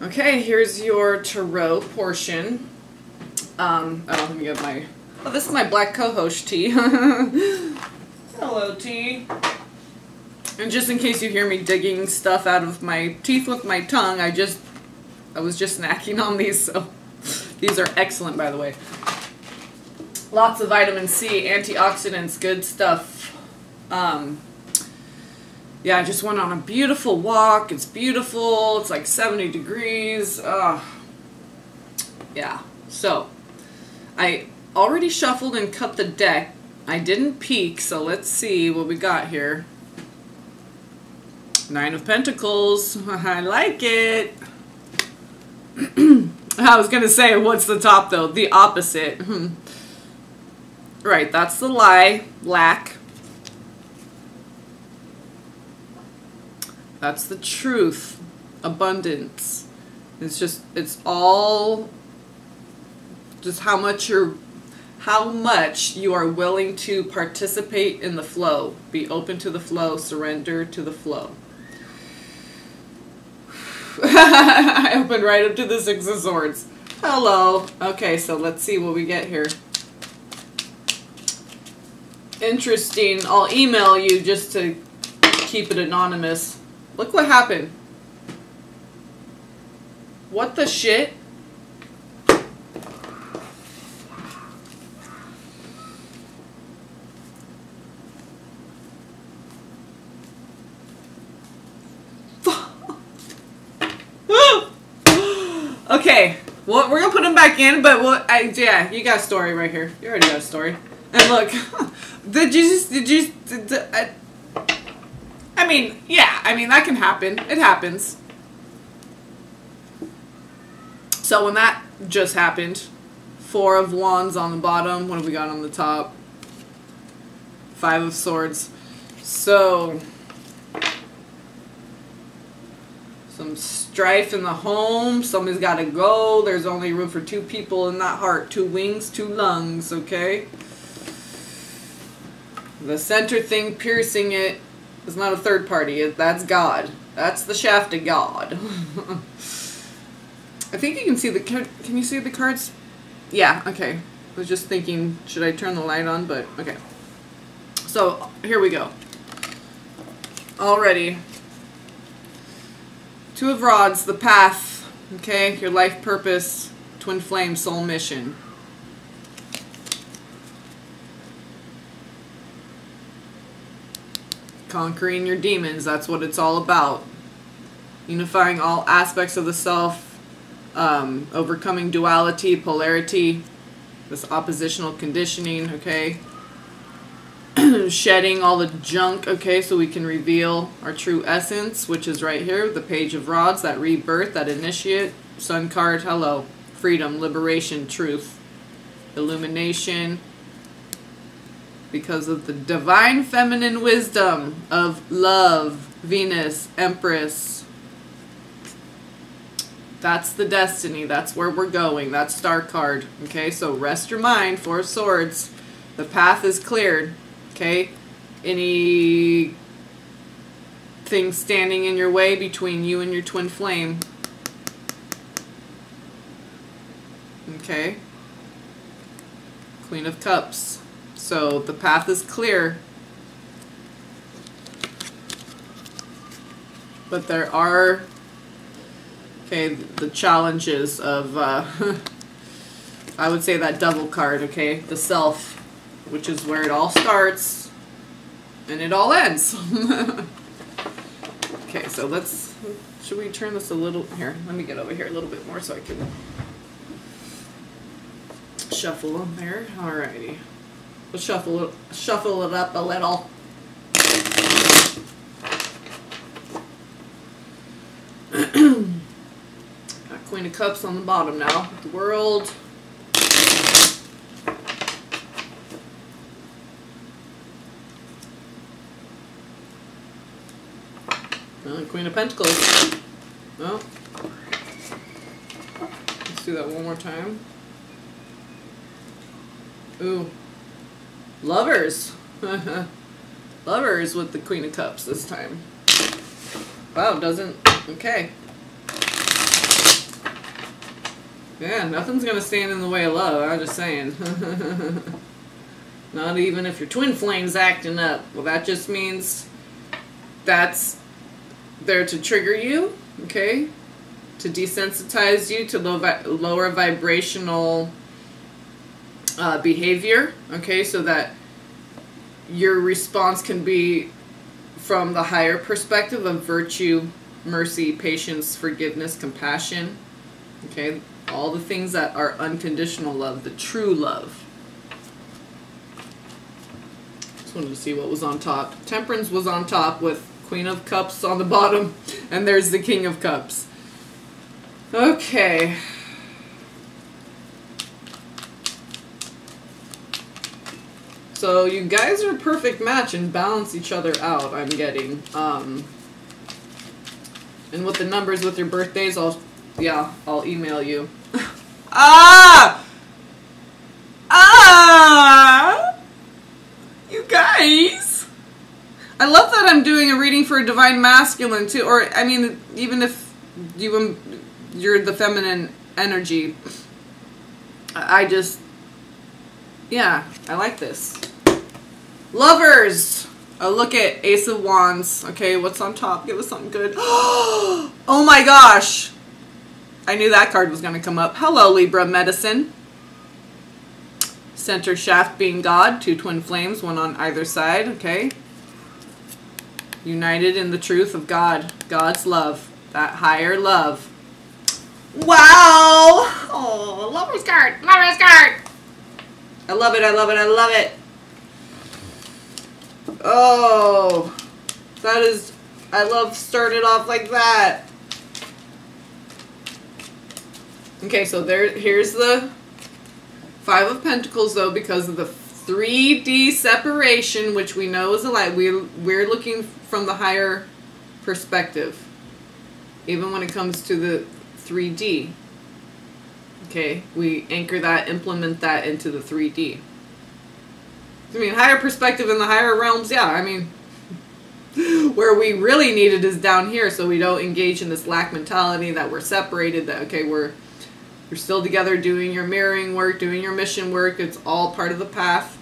Okay, here's your tarot portion. Oh, let me get my... Oh, this is my black co-host, T. Hello, T. And just in case you hear me digging stuff out of my teeth with my tongue, I was just snacking on these, so... These are excellent, by the way. Lots of vitamin C, antioxidants, good stuff. Yeah, I just went on a beautiful walk. It's beautiful. It's like 70 degrees. Yeah. So, I already shuffled and cut the deck. I didn't peek, so let's see what we got here. Nine of Pentacles. I like it. I was going to say, what's the top, though? The opposite. Right, that's the lie. Lack. That's the truth. Abundance. It's all just how much you are willing to participate in the flow. Be open to the flow. Surrender to the flow. I opened right up to the Six of Swords. Hello. Okay, so let's see what we get here. Interesting. I'll email you just to keep it anonymous. Look what happened. What the shit? Okay, well, we're gonna put him back in, but yeah, you got a story right here. You already got a story. And look, I mean, yeah, I mean, that can happen. It happens. So when that just happened, Four of Wands on the bottom, what have we got on the top? Five of Swords. So, some strife in the home. Somebody's got to go. There's only room for two people in that heart. Two wings, two lungs, okay? The center thing piercing it is not a third party. That's God. That's the shaft of God. I think you can see the... Can you see the cards? Yeah, okay. I was just thinking, should I turn the light on? But, okay. So, here we go. Already. Two of Rods, the path. Okay, your life purpose. Twin flame, soul mission. Conquering your demons, that's what it's all about. Unifying all aspects of the self, overcoming duality, polarity, this oppositional conditioning, okay? Shedding all the junk, okay, so we can reveal our true essence, which is right here, the Page of Rods, that rebirth, that initiate. Sun card, hello. Freedom, liberation, truth, illumination. Because of the divine feminine wisdom of love, Venus, Empress. That's the destiny. That's where we're going. That's Star card. Okay, so rest your mind. Four of Swords. The path is cleared. Okay, anything standing in your way between you and your twin flame. Okay. Queen of Cups. So the path is clear. But there are, okay, the challenges of, I would say that Devil card, okay, the self, which is where it all starts and it all ends. Okay, so should we turn this a little, here, let me get over here a little bit more so I can shuffle them there. Alrighty. We'll shuffle it up a little. Got Queen of Cups on the bottom now. The World. Queen of Pentacles. Well, let's do that one more time. Ooh. Lovers. Lovers with the Queen of Cups this time. Wow, doesn't... Okay. Yeah, nothing's gonna stand in the way of love, I'm just saying. Not even if your twin flame's acting up. Well, that just means that's there to trigger you, okay? To desensitize you to lower vibrational behavior, okay? So that your response can be from the higher perspective of virtue, mercy, patience, forgiveness, compassion, okay? All the things that are unconditional love, the true love. Just wanted to see what was on top. Temperance was on top with Queen of Cups on the bottom, and there's the King of Cups. Okay. So you guys are a perfect match and balance each other out, I'm getting. And with the numbers with your birthdays, I'll email you. You guys! I love that I'm doing a reading for a divine masculine too, or I mean, even if you're the feminine energy, I just, yeah, I like this. Lovers! Oh, look at Ace of Wands. Okay, what's on top? Give us something good. Oh my gosh! I knew that card was going to come up. Hello, Libra Medicine. Center shaft being God, 2 twin flames, one on either side, okay? United in the truth of God, God's love, that higher love. Wow! Oh, Lover's card, Lover's card! I love it, I love it, I love it. Oh, that is, I love started off like that. Okay, so here's the 5 of Pentacles, though, because of the 3D separation, which we know is a lie. We're looking from the higher perspective, even when it comes to the 3D. Okay, we anchor that, implement that into the 3D. I mean, higher perspective in the higher realms, yeah, I mean, where we really need it is down here, so we don't engage in this lack mentality that we're separated, that, okay, you're still together doing your mirroring work, doing your mission work. It's all part of the path.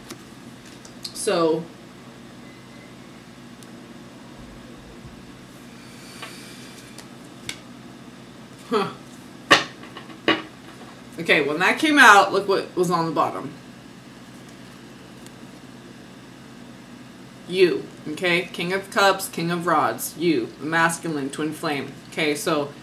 So, okay, when that came out, look what was on the bottom. You, okay? King of Cups, King of Rods. You, the masculine, twin flame. Okay, so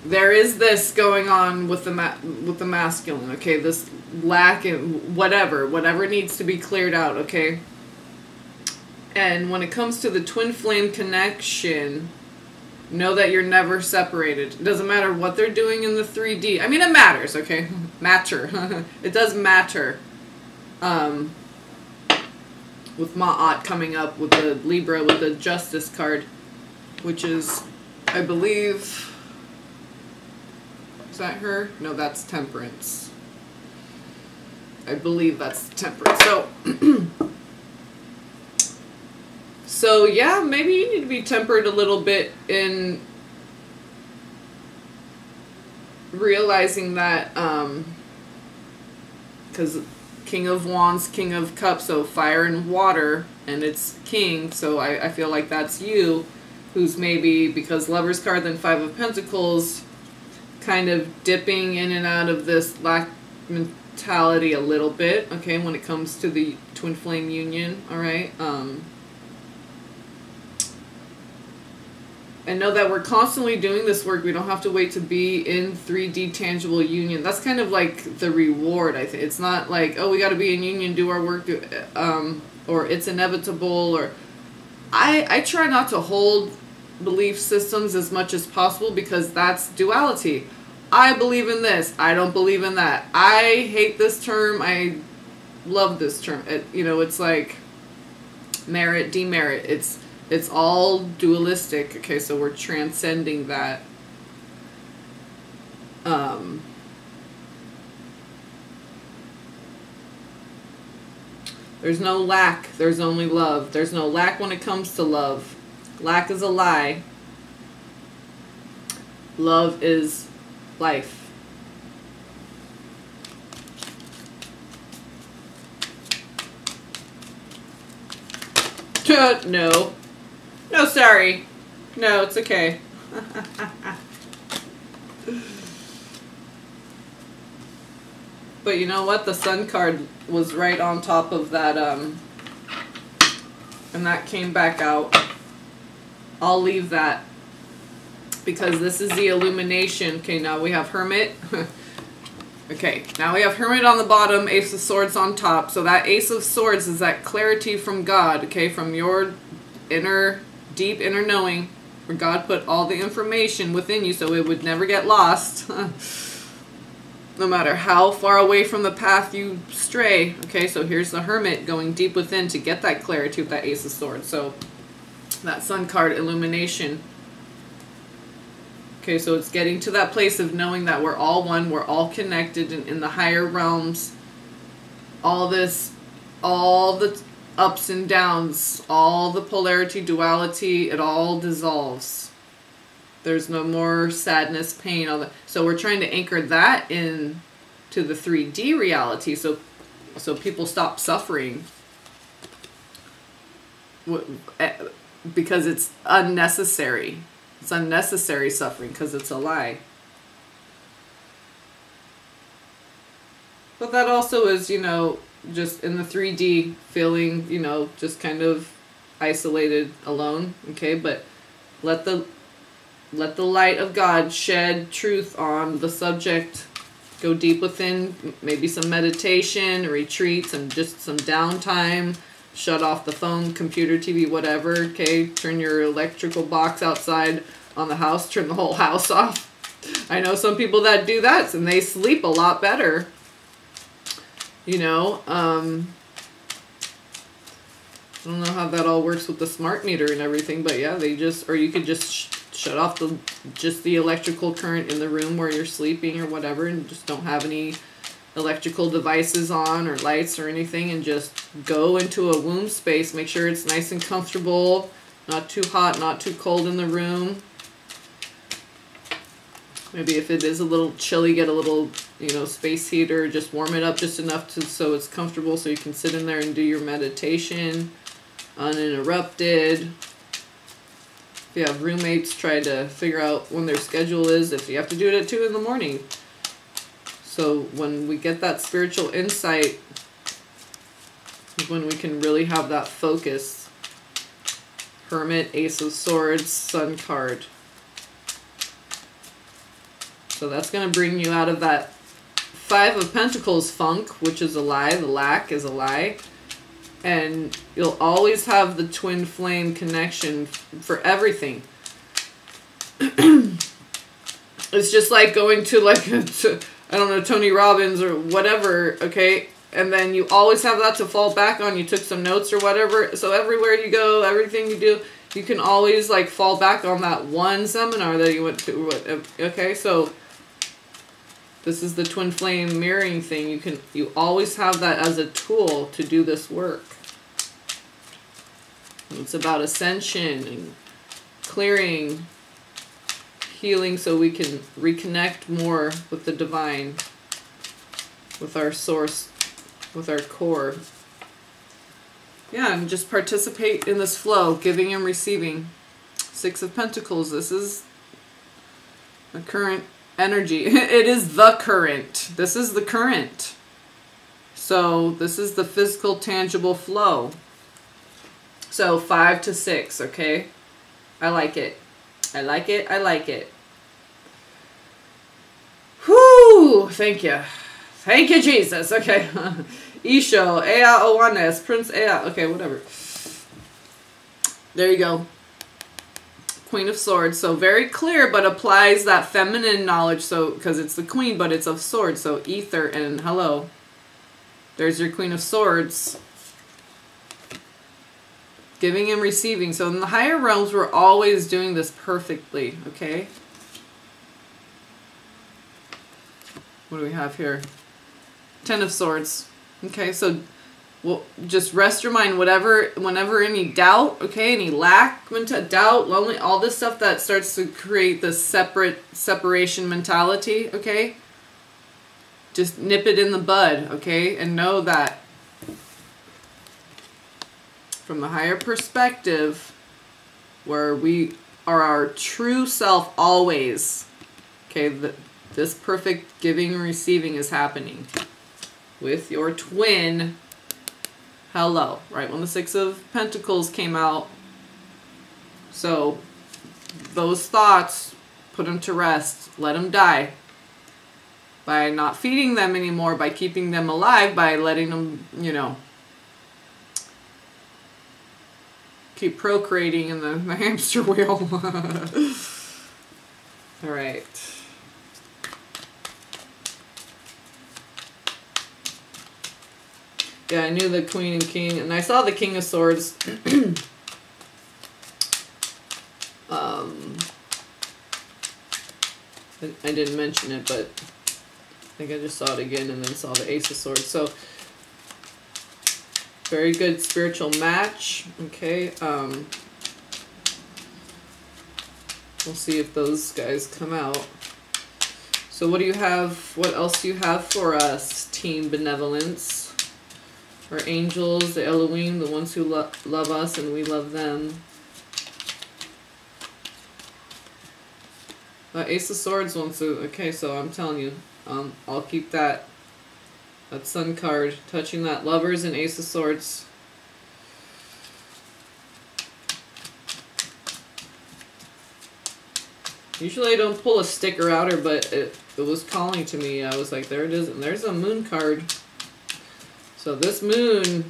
there is this going on with the masculine, okay? This lack in whatever needs to be cleared out, okay? And when it comes to the twin flame connection, know that you're never separated. It doesn't matter what they're doing in the 3D. I mean, it matters, okay? Matter. It does matter. With Ma'at coming up with the Libra with the Justice card, which is, I believe, is that her? No, that's Temperance. I believe that's Temperance. So yeah, maybe you need to be tempered a little bit in realizing that, because King of Wands, King of Cups, so fire and water, and it's King, so I feel like that's you, who's maybe, because Lover's card, then 5 of Pentacles, kind of dipping in and out of this lack mentality a little bit, okay, when it comes to the twin flame union, alright? And know that we're constantly doing this work. We don't have to wait to be in 3D tangible union. That's kind of like the reward, I think. It's not like, oh, we got to be in union, do our work, or it's inevitable, or I try not to hold belief systems as much as possible, because that's duality. I believe in this. I don't believe in that. I hate this term. I love this term. It's like merit, demerit. It's all dualistic. Okay, so we're transcending that. There's no lack. There's only love. There's no lack when it comes to love. Lack is a lie. Love is life. No. No, sorry. No, it's okay. But you know what? The Sun card was right on top of that, and that came back out. I'll leave that. Because this is the illumination. Okay, now we have Hermit. Okay, now we have Hermit on the bottom, Ace of Swords on top. So that Ace of Swords is that clarity from God, okay? From your deep inner knowing, where God put all the information within you so it would never get lost. No matter how far away from the path you stray. Okay, so here's the Hermit going deep within to get that clarity with that Ace of Swords. So that Sun card, illumination. Okay, so it's getting to that place of knowing that we're all one, we're all connected in the higher realms. All the ups and downs, all the polarity, duality, it all dissolves. There's no more sadness, pain, all that. So we're trying to anchor that in to the 3D reality so people stop suffering. Because it's unnecessary. It's unnecessary suffering because it's a lie. But that also is, you know, just in the 3D feeling, you know, just kind of isolated, alone, okay? But let the light of God shed truth on the subject. Go deep within, maybe some meditation, retreats, and just some downtime. Shut off the phone, computer, TV, whatever, okay? Turn your electrical box outside on the house. Turn the whole house off. I know some people that do that, and they sleep a lot better. You know, I don't know how that all works with the smart meter and everything, but yeah, they just, or you could just shut off the electrical current in the room where you're sleeping or whatever, and just don't have any electrical devices on or lights or anything, and just go into a womb space. Make sure it's nice and comfortable, not too hot, not too cold in the room. Maybe if it is a little chilly, get a little, you know, space heater, just warm it up just enough so it's comfortable so you can sit in there and do your meditation uninterrupted. If you have roommates, try to figure out when their schedule is, if you have to do it at 2 in the morning. So when we get that spiritual insight, is when we can really have that focus. Hermit, Ace of Swords, Sun card. So that's going to bring you out of that 5 of Pentacles funk, which is a lie. The lack is a lie. And you'll always have the twin flame connection for everything. It's just like going to like I don't know, Tony Robbins or whatever, okay? And then you always have that to fall back on. You took some notes or whatever. So everywhere you go, everything you do, you can always like fall back on that one seminar that you went to. Okay, so this is the twin flame mirroring thing. You always have that as a tool to do this work. It's about ascension and clearing, healing, so we can reconnect more with the divine, with our source, with our core. Yeah, and just participate in this flow, giving and receiving. 6 of Pentacles, this is the current energy. It is the current. This is the current. So this is the physical, tangible flow. So 5 to 6, okay? I like it. I like it. I like it. Whoo! Thank you. Thank you, Jesus. Okay. Isho, Ea Owanes, Prince Ea. Okay, whatever. There you go. Queen of Swords. So very clear, but applies that feminine knowledge. So, because it's the Queen, but it's of Swords. So ether and hello. There's your Queen of Swords. Giving and receiving. So in the higher realms, we're always doing this perfectly, okay? What do we have here? 10 of Swords. Okay, so well, just rest your mind. Whenever any doubt, okay, any lack, doubt, lonely, all this stuff that starts to create this separation mentality, okay? Just nip it in the bud, okay? And know that from the higher perspective, where we are our true self always. Okay, this perfect giving and receiving is happening with your twin. Hello, right when the Six of Pentacles came out. So those thoughts, put them to rest, let them die. By not feeding them anymore, by keeping them alive, by letting them, you know, keep procreating in the hamster wheel. All right. Yeah, I knew the Queen and King, and I saw the King of Swords. I didn't mention it, but I think I just saw it again and then saw the Ace of Swords. So, very good spiritual match. Okay. We'll see if those guys come out. So what do you have? What else do you have for us, Team Benevolence? Our angels, the Elohim, the ones who love us and we love them. Ace of Swords wants to... Okay, so I'm telling you, I'll keep that Sun card. Touching that Lovers and Ace of Swords. Usually I don't pull a sticker outer, but it was calling to me. I was like, there it is. And there's a Moon card. So this Moon,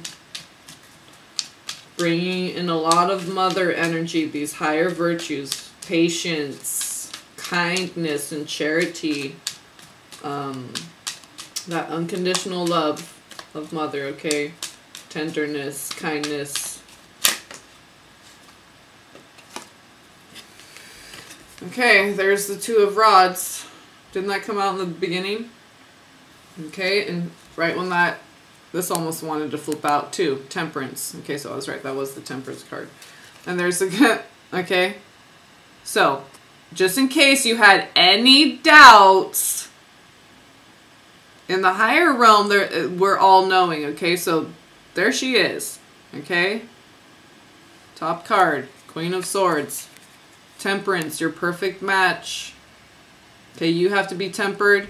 bringing in a lot of mother energy, these higher virtues, patience, kindness, and charity. That unconditional love of mother, okay? Tenderness, kindness. Okay, there's the Two of Rods. Didn't that come out in the beginning? Okay, and right when that... This almost wanted to flip out too. Temperance. Okay, so I was right. That was the Temperance card. And there's the... Okay. So, just in case you had any doubts, in the higher realm, we're all knowing. Okay, so there she is. Okay. Top card. Queen of Swords. Temperance, your perfect match. Okay, you have to be tempered.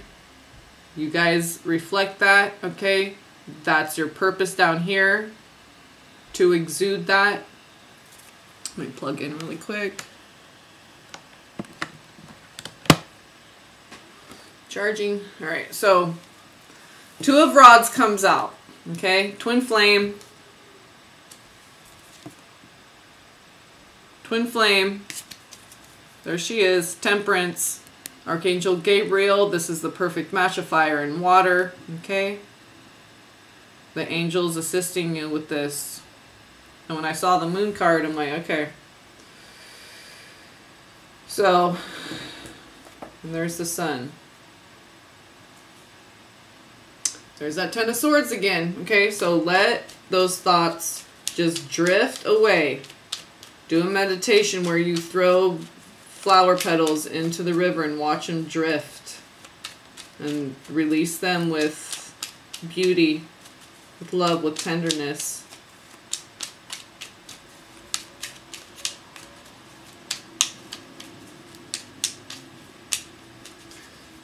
You guys reflect that. Okay. That's your purpose down here, to exude that. Let me plug in really quick. Charging. All right, so Two of Rods comes out. Okay, Twin Flame. Twin Flame. There she is. Temperance. Archangel Gabriel. This is the perfect match of fire and water. Okay. The angels assisting you with this. And when I saw the Moon card, I'm like, okay. So, and there's the Sun. There's that Ten of Swords again. Okay, so let those thoughts just drift away. Do a meditation where you throw flower petals into the river and watch them drift. And release them with beauty. With love, with tenderness.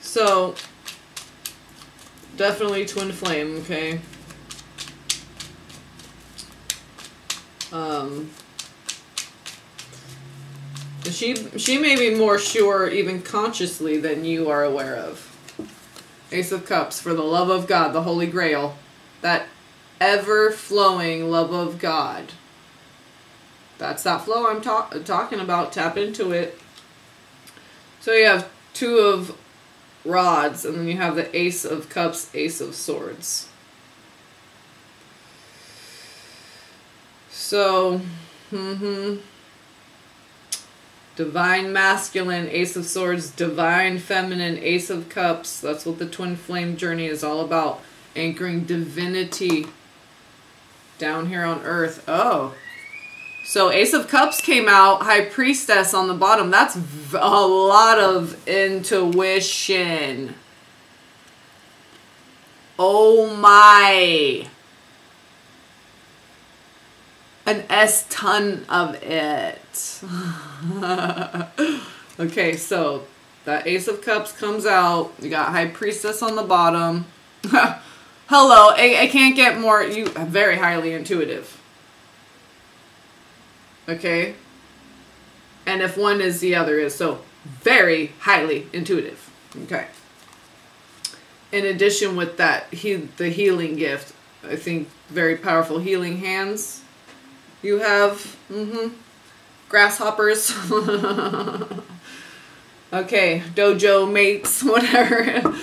So, definitely Twin Flame, okay? She may be more sure, even consciously, than you are aware of. Ace of Cups, for the love of God, the Holy Grail. That ever-flowing love of God. That's that flow I'm talking about. Tap into it. So you have Two of Rods, and then you have the Ace of Cups, Ace of Swords. So, Divine Masculine, Ace of Swords. Divine Feminine, Ace of Cups. That's what the Twin Flame journey is all about. Anchoring divinity down here on Earth. Oh. So Ace of Cups came out. High Priestess on the bottom. That's a lot of intuition. Oh my. An S-ton of it. Okay, so that Ace of Cups comes out. You got High Priestess on the bottom. Hello, I can't get more. You very highly intuitive. Okay? And if one is, the other is. So, very highly intuitive. Okay. In addition with that, the healing gift. I think very powerful healing hands. You have, grasshoppers. Okay, dojo mates, whatever.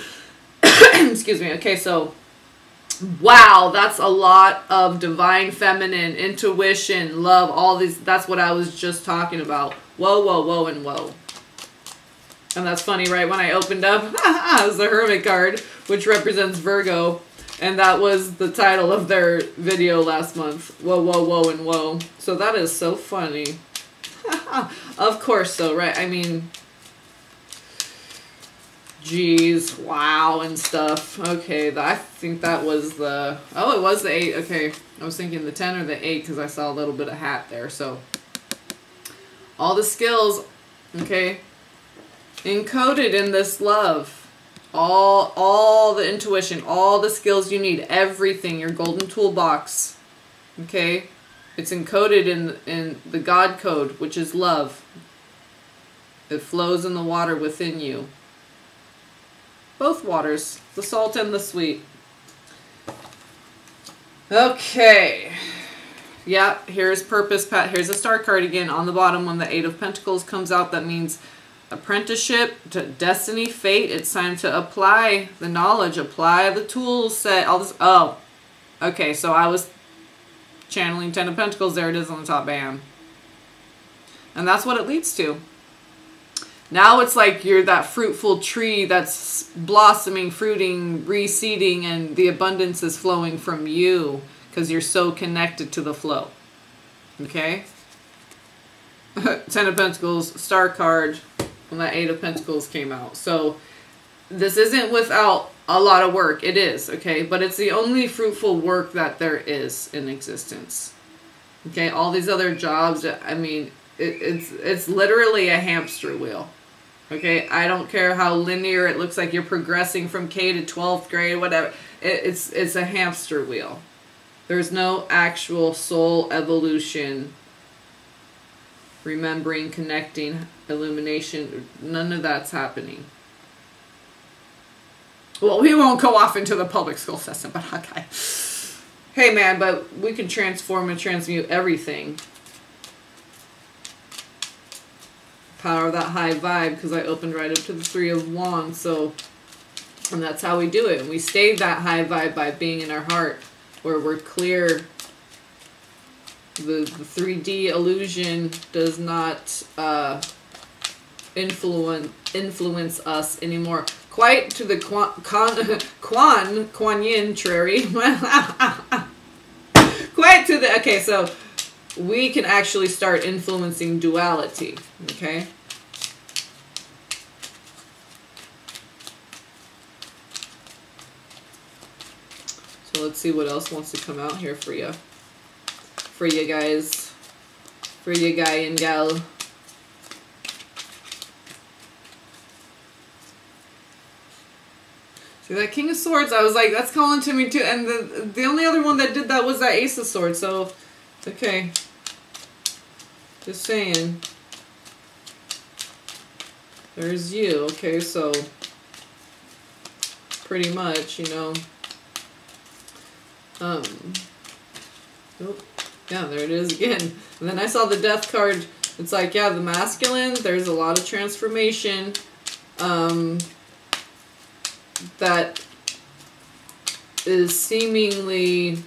Excuse me. Okay, so, wow, that's a lot of divine feminine, intuition, love, all these. That's what I was just talking about. Whoa, whoa, whoa, and whoa. And that's funny, right? When I opened up, it was the Hermit card, which represents Virgo. And that was the title of their video last month. Whoa, whoa, whoa, and whoa. So that is so funny. Of course, so, right? I mean, geez, wow, and stuff. Okay, I think that was the... Oh, it was the 8. Okay, I was thinking the 10 or the 8 because I saw a little bit of hat there. So, all the skills, okay, encoded in this love. All the intuition, all the skills you need, everything, your golden toolbox, okay? It's encoded in the God code, which is love. It flows in the water within you. Both waters, the salt and the sweet. Okay. Yeah, here's Purpose. Here's a star card again on the bottom when the 8 of Pentacles comes out. That means apprenticeship to destiny, fate. It's time to apply the knowledge, apply the tools set, all this. Oh, okay, so I was channeling 10 of Pentacles. There it is on the top, bam. And that's what it leads to. Now it's like you're that fruitful tree that's blossoming, fruiting, reseeding, and the abundance is flowing from you because you're so connected to the flow. Okay? 10 of Pentacles, star card, when that 8 of Pentacles came out. So this isn't without a lot of work. It is, okay? But it's the only fruitful work that there is in existence. Okay? All these other jobs, I mean, it's literally a hamster wheel. Okay? I don't care how linear it looks like you're progressing from K to 12th grade, whatever. It's a hamster wheel. There's no actual soul evolution, remembering, connecting, illumination. None of that's happening. Well, we won't go off into the public school system, but okay. Hey man, but we can transform and transmute everything. Power of that high vibe, because I opened right up to the 3 of Wands. So, and that's how we do it. And we stay that high vibe by being in our heart, where we're clear. The 3D illusion does not influence us anymore. Quite to the Kuan Yin trary. Quite to the... Okay, so we can actually start influencing duality. Okay? So let's see what else wants to come out here for you. For you guys. For you guy and gal. See, that King of Swords, I was like, that's calling to me too. And the only other one that did that was that Ace of Swords. So, okay. Just saying. There's you. Okay, so pretty much, you know. Oh. Yeah, there it is again. And then I saw the Death card. It's like, yeah, the masculine, there's a lot of transformation. That is seemingly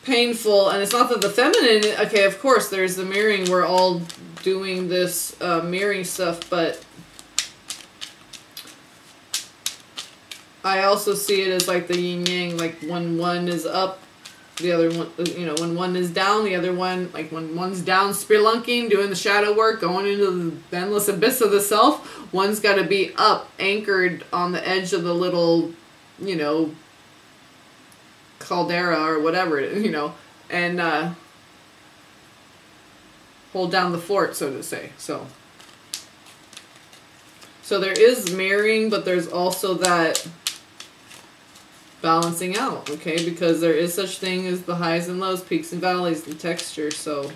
painful. And it's not that the feminine, okay, of course, there's the mirroring. We're all doing this mirroring stuff, but I also see it as like the yin yang, like when one is up, the other one, you know, when one is down, the other one, like when one's down spelunking, doing the shadow work, going into the endless abyss of the self, one's got to be up, anchored on the edge of the little, you know, caldera or whatever, you know, and hold down the fort, so to say. So there is marrying, but there's also that balancing out, okay? Because there is such thing as the highs and lows, peaks and valleys, the texture. So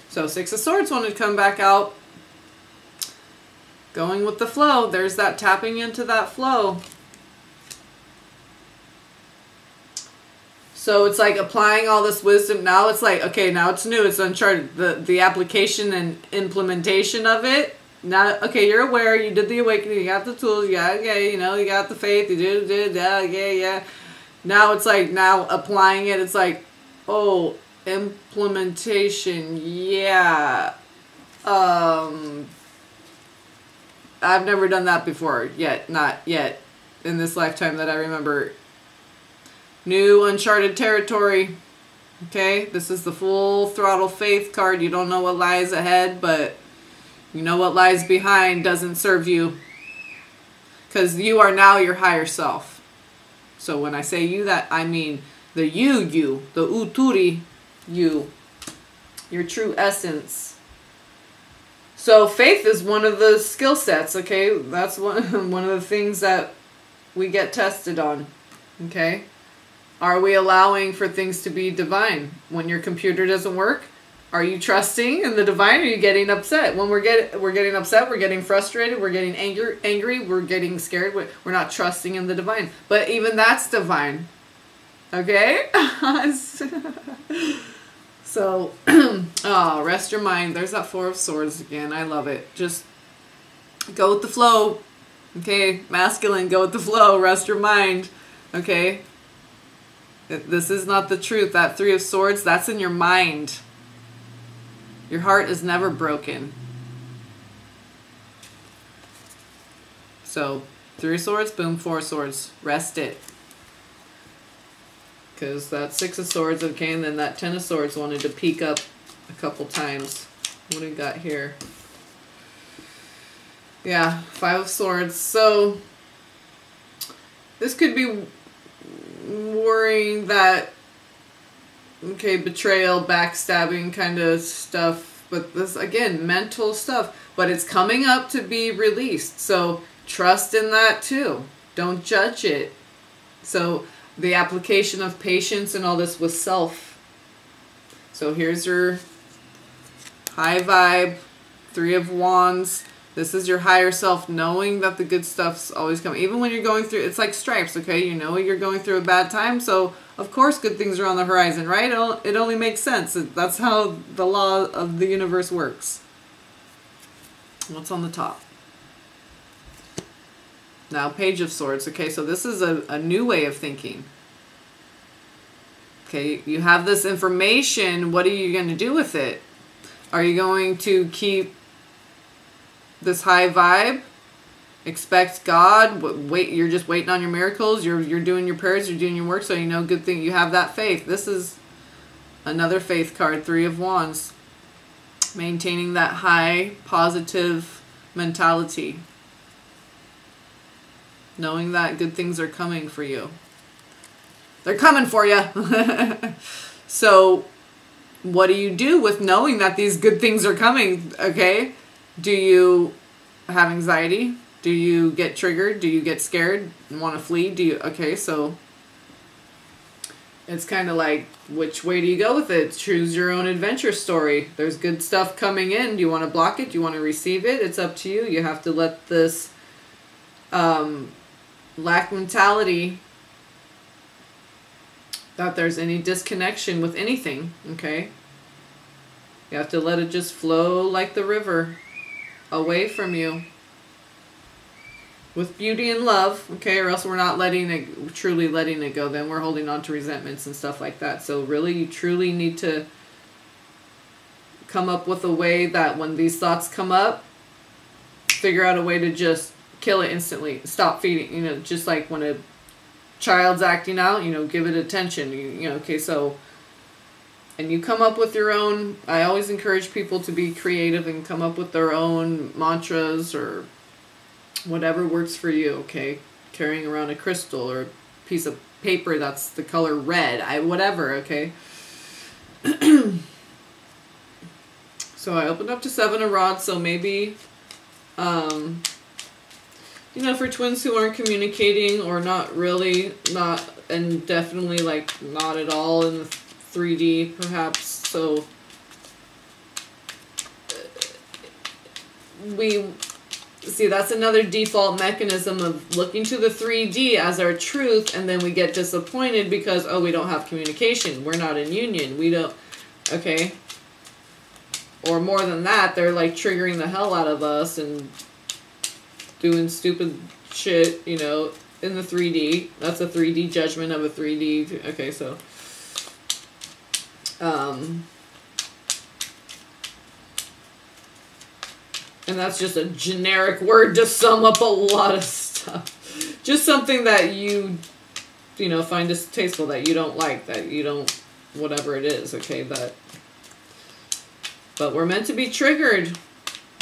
Six of Swords wanted to come back out. Going with the flow. There's that tapping into that flow. So it's like applying all this wisdom. Now it's like, okay, now it's new. It's uncharted. The application and implementation of it. Now, okay, you're aware. You did the awakening. You got the tools. You got, okay, you know, you got the faith. You did, yeah. Now it's like, now applying it. It's like, oh, implementation. Yeah. I've never done that before yet. Not yet in this lifetime that I remember. New uncharted territory. Okay, this is the full throttle faith card. You don't know what lies ahead, but you know what lies behind doesn't serve you. Because you are now your higher self. So when I say you, that I mean the you, the Uturi you, your true essence. So faith is one of the skill sets, okay? That's one of the things that we get tested on, okay? Are we allowing for things to be divine? When your computer doesn't work, are you trusting in the divine, or are you getting upset? When we're getting upset, we're getting frustrated, we're getting angry, we're getting scared, we're not trusting in the divine. But even that's divine, okay? So, oh, rest your mind. There's that Four of Swords again. I love it. Just go with the flow. Okay, masculine, go with the flow. Rest your mind. Okay? This is not the truth. That Three of Swords, that's in your mind. Your heart is never broken. So, Three of Swords, boom, Four of Swords. Rest it. Because that Six of Swords, okay, and then that Ten of Swords wanted to peek up a couple times. What do we got here? Yeah, Five of Swords. So, this could be worrying that, okay, betrayal, backstabbing kind of stuff. But this, again, mental stuff. But it's coming up to be released. So, trust in that too. Don't judge it. So, the application of patience and all this with self. So here's your high vibe, Three of Wands. This is your higher self, knowing that the good stuff's always coming. Even when you're going through, it's like stripes, okay? You know you're going through a bad time, so of course good things are on the horizon, right? It only makes sense. That's how the law of the universe works. What's on the top? Now, Page of Swords. Okay, so this is a new way of thinking. Okay, you have this information. What are you going to do with it? Are you going to keep this high vibe? Expect God? Wait, you're just waiting on your miracles. You're doing your prayers. You're doing your work, so you know good thing. You have that faith. This is another faith card, Three of Wands. Maintaining that high, positive mentality. Knowing that good things are coming for you. They're coming for you. So, what do you do with knowing that these good things are coming, okay? Do you have anxiety? Do you get triggered? Do you get scared and want to flee? Okay, so it's kind of like, which way do you go with it? Choose your own adventure story. There's good stuff coming in. Do you want to block it? Do you want to receive it? It's up to you. You have to let this lack mentality, that there's any disconnection with anything, okay? You have to let it just flow like the river away from you with beauty and love, okay? Or else we're not truly letting it go. Then we're holding on to resentments and stuff like that. So really, you truly need to come up with a way that when these thoughts come up, figure out a way to just kill it instantly. Stop feeding, you know, just like when a child's acting out, you know, give it attention. You know, okay, so, and you come up with your own, I always encourage people to be creative and come up with their own mantras or whatever works for you, okay? Carrying around a crystal or piece of paper that's the color red. Whatever, okay? So I opened up to 7 of rods, so maybe, you know, for twins who aren't communicating or not really, and definitely like not at all in the 3D perhaps, so we see that's another default mechanism of looking to the 3D as our truth, and then we get disappointed because, oh, we don't have communication, we're not in union, we don't, okay, or more than that, they're like triggering the hell out of us and doing stupid shit, you know, in the 3D. That's a 3D judgment of a 3D. Okay, so and that's just a generic word to sum up a lot of stuff. Just something that you know, find distasteful, that you don't like, that you don't, whatever it is, okay, but we're meant to be triggered,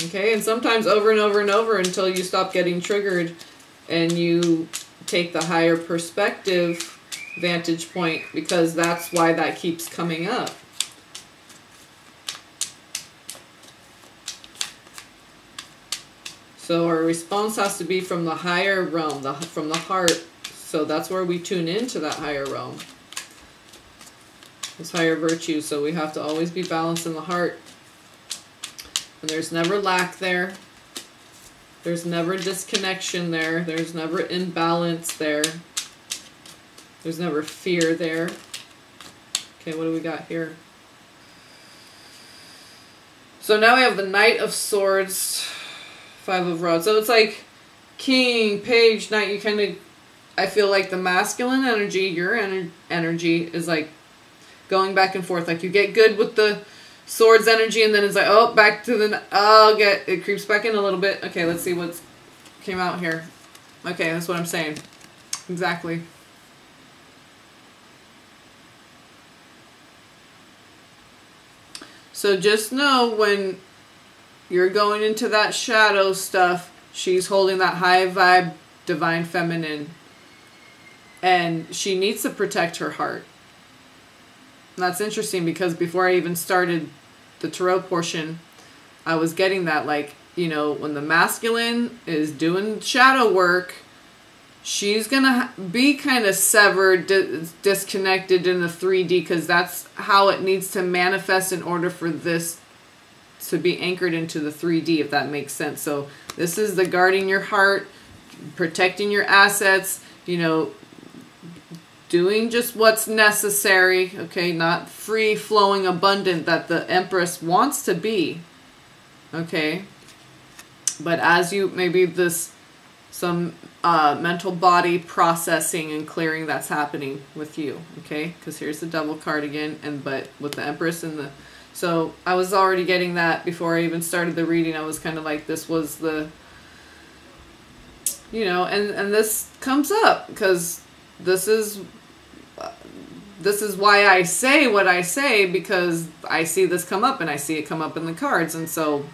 okay, and sometimes over and over and over until you stop getting triggered and you take the higher perspective vantage point, because that's why that keeps coming up. So our response has to be from the higher realm, from the heart. So that's where we tune into that higher realm, this higher virtue. So we have to always be balanced in the heart. And there's never lack there. There's never disconnection there. There's never imbalance there. There's never fear there. Okay, what do we got here? So now we have the Knight of Swords, 5 of Rods. So it's like King, Page, Knight. You kind of, I feel like the masculine energy, your energy is like going back and forth. Like you get good with the Swords energy, and then it's like, oh, back to the, oh, it creeps back in a little bit. Okay, let's see what came out here. Okay, that's what I'm saying. Exactly. So just know when you're going into that shadow stuff, she's holding that high vibe, divine feminine, and she needs to protect her heart. And that's interesting because before I even started the tarot portion, I was getting that, like, you know, when the masculine is doing shadow work, she's gonna be kind of severed, disconnected in the 3D, because that's how it needs to manifest in order for this to be anchored into the 3D, if that makes sense. So this is the guarding your heart, protecting your assets, you know, doing just what's necessary, okay, not free-flowing abundant that the Empress wants to be, okay, but as you, maybe some mental body processing and clearing that's happening with you, okay, because here's the Devil card again, but with the Empress and the, so I was already getting that before I even started the reading. I was kind of like, this was the, you know, and this comes up because this is why I say what I say, because I see this come up and I see it come up in the cards. And so,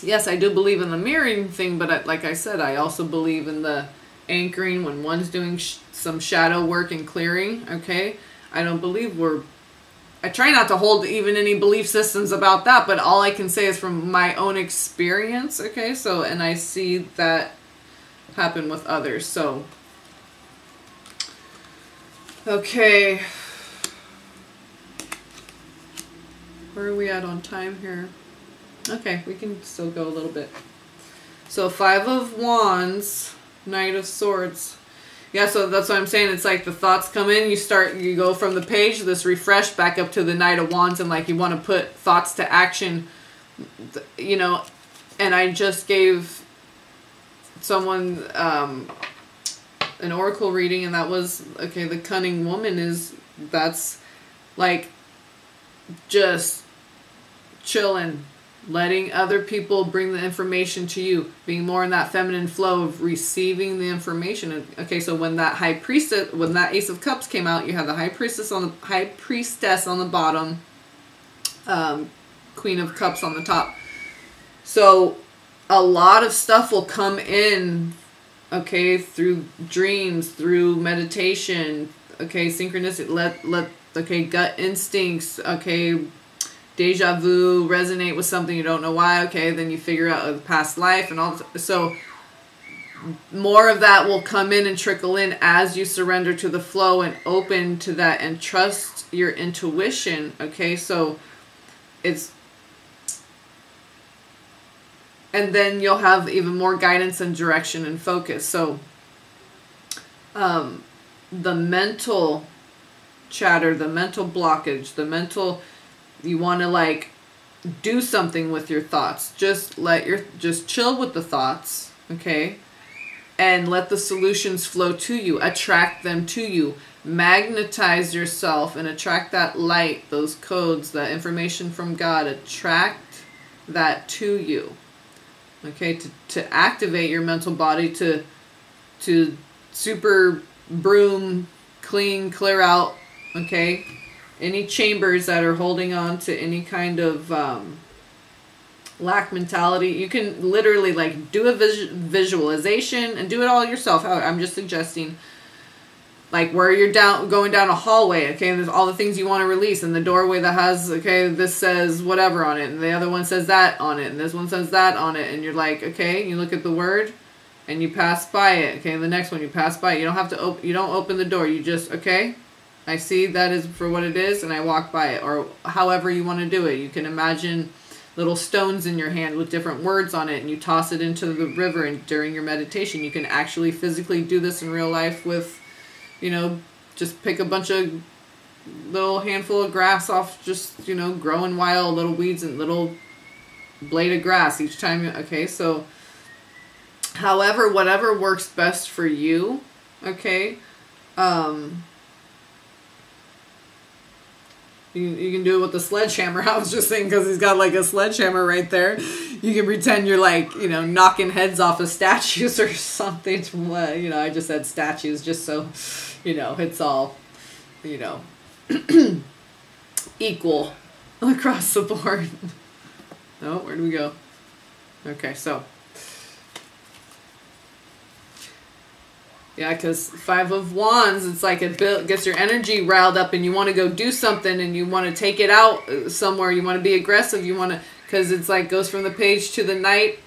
yes, I do believe in the mirroring thing, but like I said, I also believe in the anchoring when one's doing some shadow work and clearing, okay? I don't believe I try not to hold even any belief systems about that, but all I can say is from my own experience, okay? So, and I see that happen with others, so. Okay. Where are we at on time here? Okay, we can still go a little bit. So 5 of Wands, Knight of Swords. Yeah, so that's what I'm saying. It's like the thoughts come in, you go from the page, this refresh, back up to the Knight of Wands, and like you want to put thoughts to action, you know, and I just gave someone an oracle reading, and that was, okay, the cunning woman that's like just chilling, letting other people bring the information to you, being more in that feminine flow of receiving the information. Okay, so when that when that Ace of Cups came out, you have the High Priestess on the bottom, Queen of Cups on the top. So a lot of stuff will come in, okay, through dreams, through meditation, okay, synchronicity, okay, gut instincts, okay, deja vu, resonate with something you don't know why, okay, then you figure out the past life and all this. So more of that will come in and trickle in as you surrender to the flow and open to that and trust your intuition, okay? So it's, and then you'll have even more guidance and direction and focus. So the mental chatter, the mental blockage, you want to like do something with your thoughts. Just chill with the thoughts, okay? And let the solutions flow to you. Attract them to you. Magnetize yourself and attract that light, those codes, that information from God. Attract that to you. Okay, to activate your mental body to super broom, clear out, okay, any chambers that are holding on to any kind of lack mentality. You can literally like do a visualization and do it all yourself. I'm just suggesting, like where you're going down a hallway, okay, and there's all the things you want to release, and the doorway that has, okay, this says whatever on it, and the other one says that on it, and this one says that on it, and you're like, okay, you look at the word and you pass by it, okay, and the next one you pass by it. You don't have to you don't open the door, you just, okay, I see that is for what it is, and I walk by it. Or however you want to do it. You can imagine little stones in your hand with different words on it, and you toss it into the river, and during your meditation you can actually physically do this in real life with, you know, just pick a bunch of little handful of grass off, just, you know, growing wild, little weeds and little blade of grass each time. Okay, so however, whatever works best for you, okay, you can do it with the sledgehammer. I was just saying, because he's got like a sledgehammer right there. You can pretend you're like, you know, knocking heads off of statues or something. You know, I just said statues just so, you know, it's all, you know, equal across the board. Oh, where do we go? Okay, so. Yeah, because Five of Wands, it's like it gets your energy riled up and you want to go do something and you want to take it out somewhere. You want to be aggressive. You want to, because it's like goes from the page to the knight.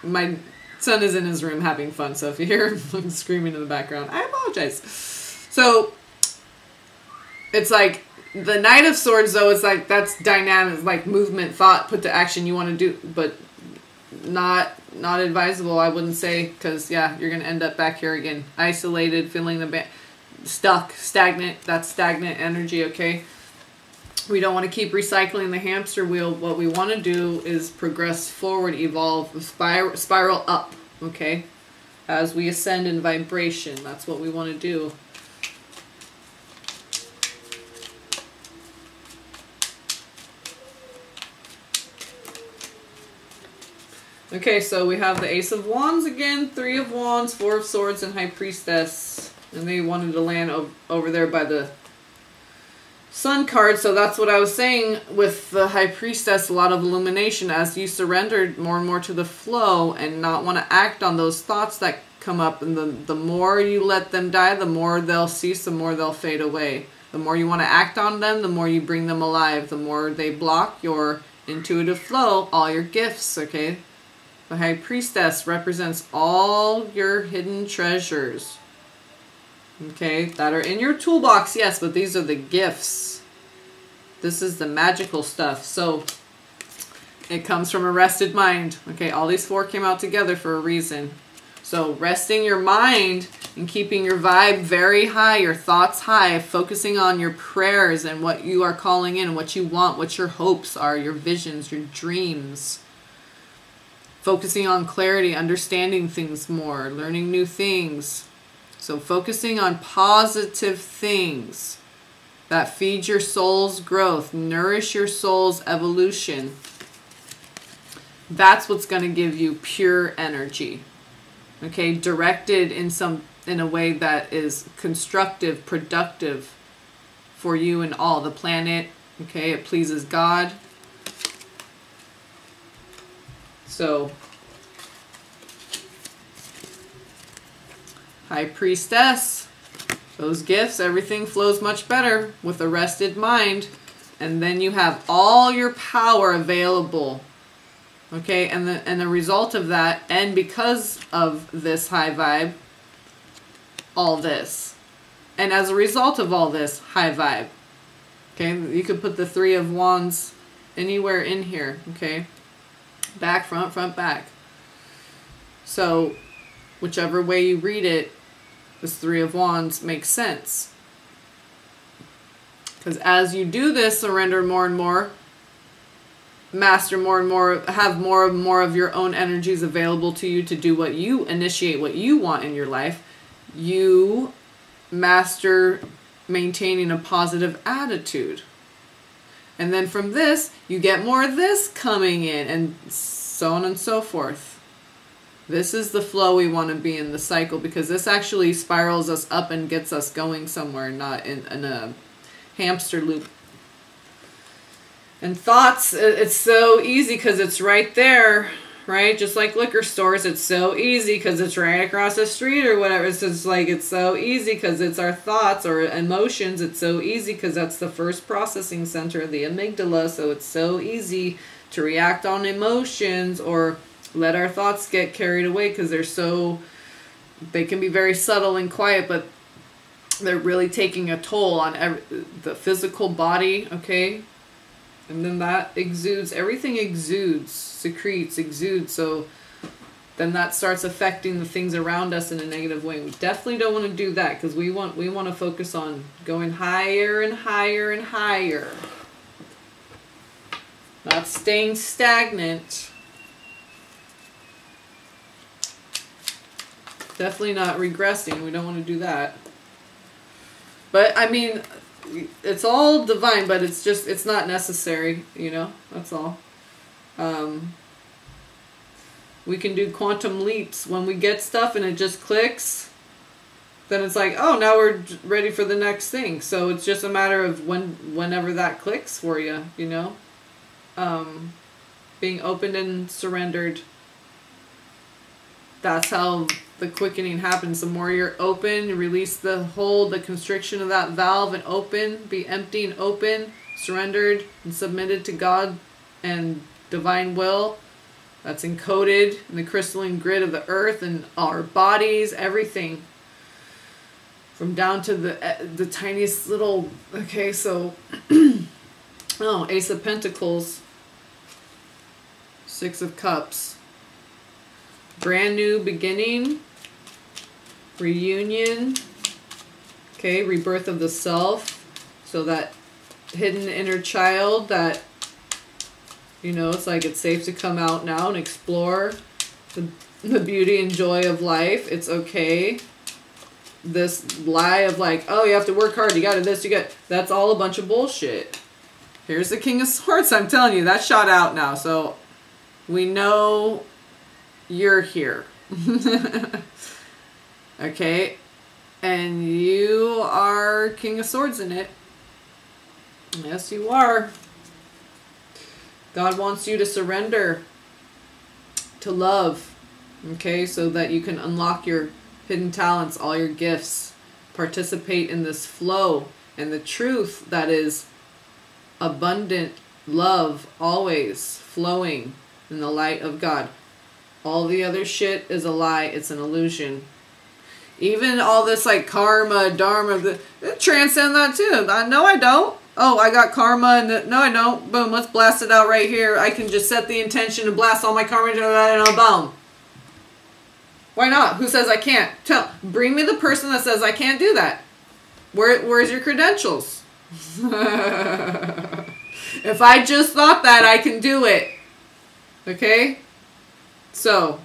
My son is in his room having fun, so if you hear him screaming in the background, I apologize. So it's like the Knight of Swords, though, it's like that's dynamic, it's like movement, thought, put to action. You want to do, but not advisable, I wouldn't say, because yeah, you're gonna end up back here again, isolated, feeling stuck, stagnant. That's stagnant energy. Okay, we don't want to keep recycling the hamster wheel. What we want to do is progress forward, evolve, spiral up. Okay, as we ascend in vibration, that's what we want to do. Okay, so we have the Ace of Wands again, Three of Wands, Four of Swords, and High Priestess. And they wanted to land over there by the Sun card. So that's what I was saying with the High Priestess, a lot of illumination as you surrendered more and more to the flow and not want to act on those thoughts that come up. And the more you let them die, the more they'll cease, the more they'll fade away. The more you want to act on them, the more you bring them alive. The more they block your intuitive flow, all your gifts, okay? The High Priestess represents all your hidden treasures, okay, that are in your toolbox, yes, but these are the gifts. This is the magical stuff. So it comes from a rested mind. Okay, all these four came out together for a reason. So resting your mind and keeping your vibe very high, your thoughts high, focusing on your prayers and what you are calling in, what you want, what your hopes are, your visions, your dreams. Focusing on clarity, understanding things more, learning new things. So focusing on positive things that feed your soul's growth, nourish your soul's evolution. That's what's going to give you pure energy. Okay, directed in a way that is constructive, productive for you and all. The planet, okay, it pleases God. So High Priestess. Those gifts, everything flows much better with a rested mind. And then you have all your power available. Okay, and the result of that, and because of this high vibe, all this. And as a result of all this, high vibe. Okay, you could put the Three of Wands anywhere in here. Okay, back, front, back. So, whichever way you read it, this Three of Wands makes sense. Because as you do this, surrender more and more, master more and more, have more and more of your own energies available to you to do what you initiate, what you want in your life, you master maintaining a positive attitude. And then from this, you get more of this coming in, and so on and so forth. This is the flow we want to be in, the cycle, because this actually spirals us up and gets us going somewhere, not in a hamster loop. And thoughts, it's so easy because it's right there, right? Just like liquor stores, it's so easy because it's right across the street or whatever. It's just like, it's so easy because it's our thoughts or emotions. It's so easy because that's the first processing center, the amygdala. So it's so easy to react on emotions or let our thoughts get carried away because they can be very subtle and quiet, but they're really taking a toll on the physical body, okay? And then that exudes, everything exudes, secretes, exudes, so then that starts affecting the things around us in a negative way. We definitely don't want to do that because we want to focus on going higher and higher and higher. Not staying stagnant. Definitely not regressing. We don't want to do that. But, I mean, it's all divine, but it's just, it's not necessary, you know? That's all. We can do quantum leaps. When we get stuff and it just clicks, then it's like, oh, now we're ready for the next thing. So it's just a matter of whenever that clicks for you, you know? Being open and surrendered. That's how the quickening happens. The more you're open, you release the hold, the constriction of that valve, and open, be empty and open, surrendered and submitted to God and divine will. That's encoded in the crystalline grid of the earth and our bodies, everything. From down to the tiniest little, okay, so, oh, Ace of Pentacles, Six of Cups. Brand new beginning, reunion, okay, rebirth of the self. So that hidden inner child that, you know, it's like it's safe to come out now and explore the beauty and joy of life. It's okay. This lie of like, oh, you have to work hard, you got this, you got, that's all a bunch of bullshit. Here's the King of Swords. I'm telling you, that's shot out now. So we know you're here. Okay, and you are King of Swords in it. Yes, you are. God wants you to surrender to love, okay, so that you can unlock your hidden talents, all your gifts, participate in this flow and the truth that is abundant love, always flowing in the light of God. All the other shit is a lie. It's an illusion. Even all this like karma, dharma, transcend that too. No, I don't. Oh, I got karma and no, I don't. Boom, let's blast it out right here. I can just set the intention and blast all my karma and boom. Why not? Who says I can't? Bring me the person that says I can't do that. Where's your credentials? If I just thought that, I can do it. Okay? So,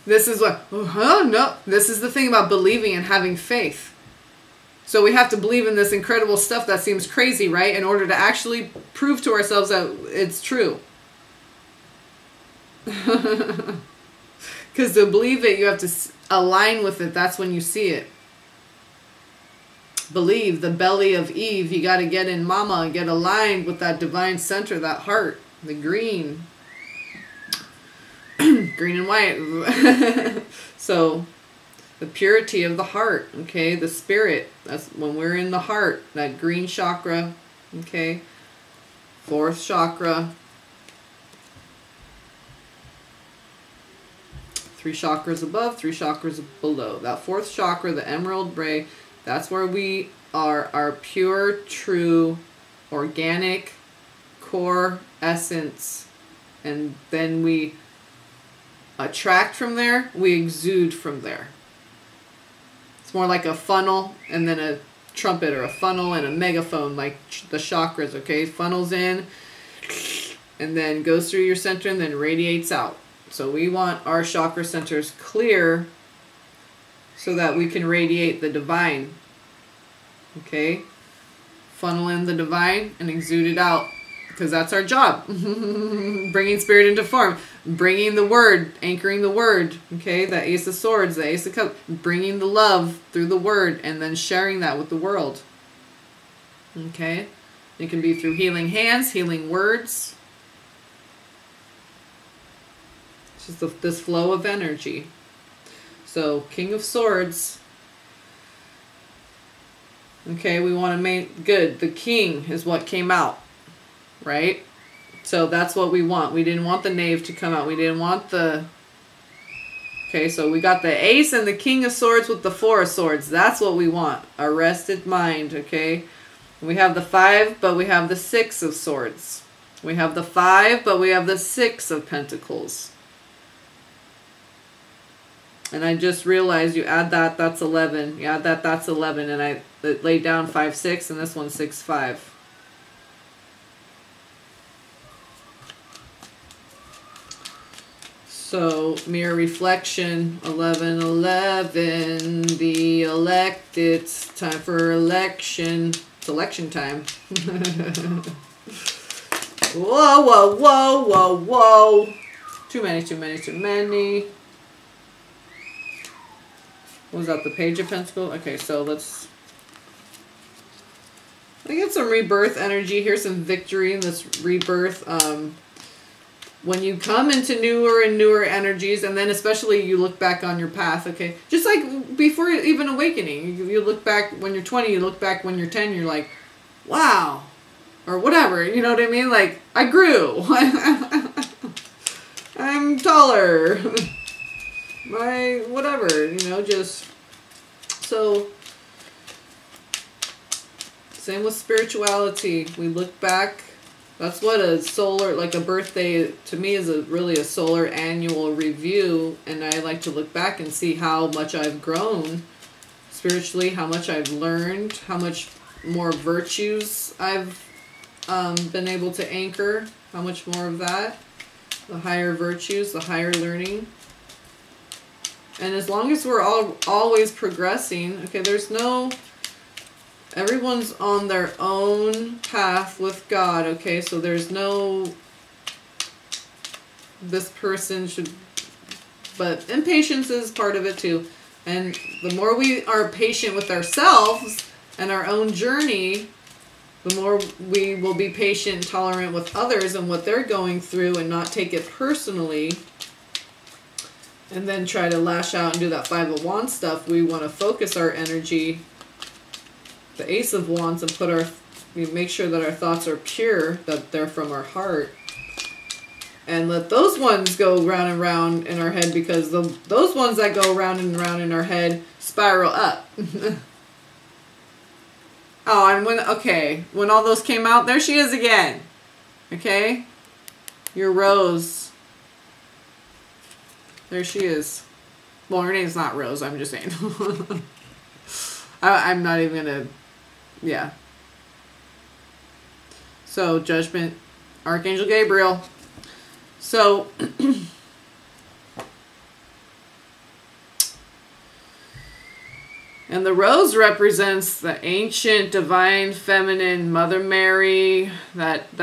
this is what, oh no, this is the thing about believing and having faith. So we have to believe in this incredible stuff that seems crazy, right? In order to actually prove to ourselves that it's true. Because to believe it, you have to align with it. That's when you see it. Believe, the belly of Eve. You got to get in mama and get aligned with that divine center, that heart, the green. Green and white. So The purity of the heart, okay? The spirit, that's when we're in the heart, that green chakra, okay? Fourth chakra. 3 chakras above, 3 chakras below. That fourth chakra, the emerald ray, that's where we are our pure, true, organic, core essence. And then we attract from there, we exude from there. It's more like a funnel and then a trumpet, or a funnel and a megaphone, like the chakras, okay? Funnels in and then goes through your center and then radiates out. So we want our chakra centers clear so that we can radiate the divine. Okay? Funnel in the divine and exude it out, because that's our job. Bringing spirit into form. Bringing the word, anchoring the word. Okay? The Ace of Swords, the Ace of Cups. Bringing the love through the word and then sharing that with the world. Okay? It can be through healing hands, healing words. Just this flow of energy. So, King of Swords. Okay, we want to make good. The king is what came out, right? So that's what we want. We didn't want the knave to come out. We didn't want the... Okay, so we got the ace and the king of swords with the 4 of swords. That's what we want. A rested mind, okay? We have the 5, but we have the 6 of swords. We have the 5, but we have the 6 of pentacles. And I just realized you add that, that's 11. You add that, that's 11. And I laid down 5, 6, and this one's 6, 5. So, mirror reflection, 11, 11, the elected, it's time for election. It's election time. Whoa, whoa, whoa, whoa, whoa. Too many, too many, too many. What was that, the Page of Pentacles? Okay, so let's get some rebirth energy. Here's some victory in this rebirth. When you come into newer and newer energies, and then especially you look back on your path, okay? Just like before even awakening. You look back when you're 20, you look back when you're 10, you're like, wow. Or whatever, you know what I mean? Like, I grew. I'm taller. My whatever, you know, just so same with spirituality. We look back. That's what a solar, like a birthday to me is really a solar annual review, and I like to look back and see how much I've grown spiritually, how much I've learned, how much more virtues I've been able to anchor, how much more of that, the higher virtues, the higher learning. And as long as we're always progressing, okay, there's no, everyone's on their own path with God, okay, so there's no, this person should, but impatience is part of it too. And the more we are patient with ourselves and our own journey, the more we will be patient and tolerant with others and what they're going through and not take it personally. And then try to lash out and do that 5 of Wands stuff. We want to focus our energy, the Ace of Wands, and we make sure that our thoughts are pure, that they're from our heart. And let those ones go round and round in our head, because those ones that go round and round in our head spiral up. Oh, and when all those came out, there she is again. Okay? Your Rose. There she is. Well, her name's not Rose, I'm just saying. I'm not even gonna, yeah. So, Judgment, Archangel Gabriel. So, and the rose represents the ancient, divine, feminine Mother Mary, that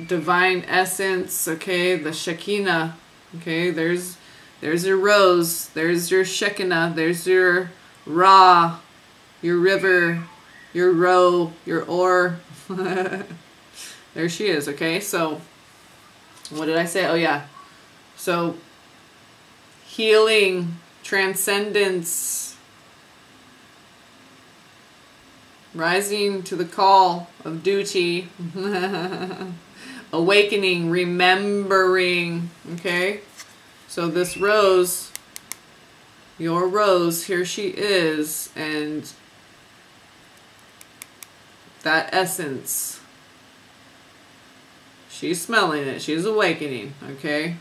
divine essence, okay, the Shekinah, okay, there's your rose, there's your Shekinah, there's your Ra, your river, your Ro, your Or. There she is, okay? So, what did I say? Oh, yeah. So, healing, transcendence, rising to the call of duty, awakening, remembering, okay? So this rose, your rose, here she is, and that essence, she's smelling it, she's awakening, okay?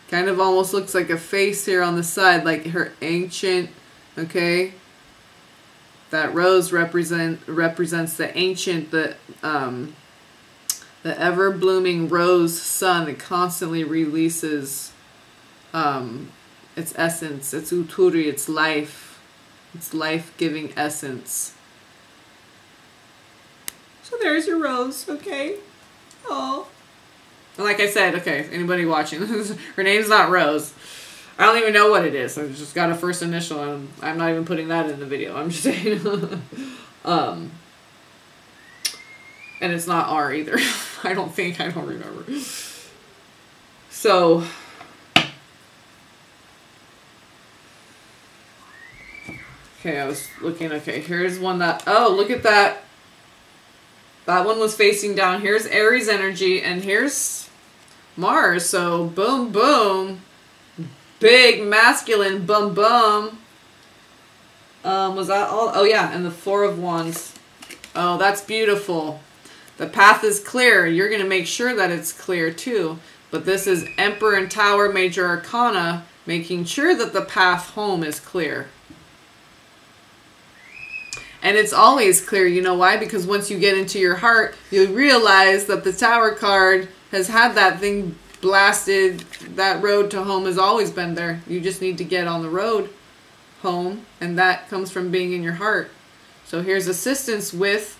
Kind of almost looks like a face here on the side, like her ancient, okay? That rose represents the ancient, the ever-blooming rose sun that constantly releases its essence, its uturi, its life-giving essence. So there's your rose, okay? Oh. And like I said, okay, anybody watching, her name's not Rose. I don't even know what it is. I just got a first initial, and I'm not even putting that in the video. I'm just saying. And it's not R either. I don't think. I don't remember. So. Okay, I was looking. Okay, here's one that... Oh, look at that. That one was facing down. Here's Aries energy, and here's Mars. So, boom, boom. Big masculine bum bum. Was that all? Oh yeah, and the Four of Wands. Oh, that's beautiful. The path is clear. You're going to make sure that it's clear too. But this is Emperor and Tower, Major Arcana, making sure that the path home is clear. And it's always clear. You know why? Because once you get into your heart, you realize that the Tower card has had that thing blasted. That road to home has always been there. You just need to get on the road home, and that comes from being in your heart. So here's assistance with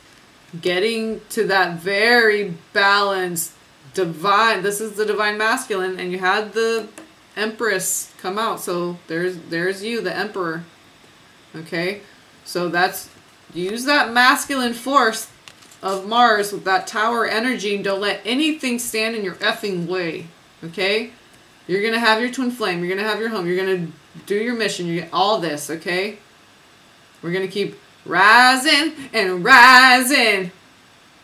getting to that very balanced divine. This is the divine masculine, and you had the Empress come out. So there's you, the Emperor. Okay, so that's, use that masculine force of Mars with that Tower energy, and don't let anything stand in your effing way. Okay? You're going to have your twin flame. You're going to have your home. You're going to do your mission. You get all this, okay? We're going to keep rising and rising.